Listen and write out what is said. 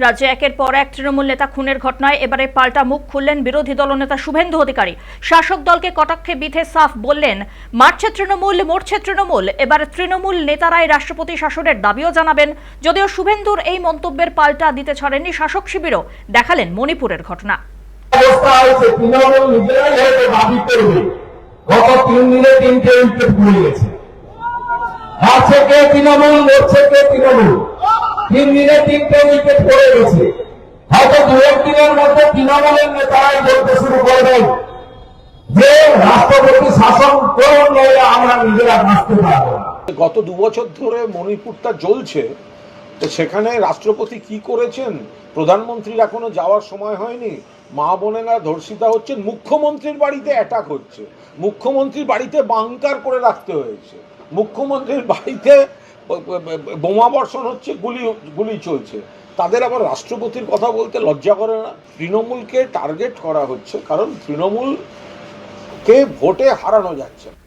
রাজ্যে একের পর এক তৃণমূল নেতা খুনের ঘটনায় এবারে পাল্টা মুখ খুললেন বিরোধী দলনেতা শুভেন্দু অধিকারী। শাসক দলকে কটাক্ষে বিধে সাফ বললেন, মারছে তৃণমূল, মরছে তৃণমূল। এবার তৃণমূল নেতারাই রাষ্ট্রপতি শাসনের দাবিও জানাবেন। যদিও শুভেন্দুর এই মন্তব্যের পাল্টা দিতে ছাড়েননি শাসক শিবিরও। দেখালেন মণিপুরের ঘটনা। গত 3 দিনে 3টে উইকেট পড়ে গেছে। আছে কে তৃণমূল, মরছে কে তৃণমূল। 3 দিনে 3টে উইকেট পড়ে গেছে। হয়তো 2-1 দিনের মধ্যে তৃণমূলের নেতারাই বলতে শুরু করবেন যে রাষ্ট্রপতি শাসন করুন, নইলে আমরা নিজেরা বাঁচতে পারবো না। গত 2 বছর ধরে মণিপুরটা জ্বলছে, তো সেখানে রাষ্ট্রপতি কি করেছেন? প্রধানমন্ত্রীর এখনো যাওয়ার সময় হয়নি। মা বোনেরা ধর্ষিতা হচ্ছেন, মুখ্যমন্ত্রীর বাড়িতে অ্যাটাক হচ্ছে, মুখ্যমন্ত্রীর বাড়িতে বাংকার করে রাখতে হয়েছে, মুখ্যমন্ত্রীর বাড়িতে বোমা বর্ষণ হচ্ছে, গুলি চলছে। তাদের আবার রাষ্ট্রপতির কথা বলতে লজ্জা করে না? তৃণমূলকে টার্গেট করা হচ্ছে, কারণ তৃণমূলকে ভোটে হারানো যাচ্ছে।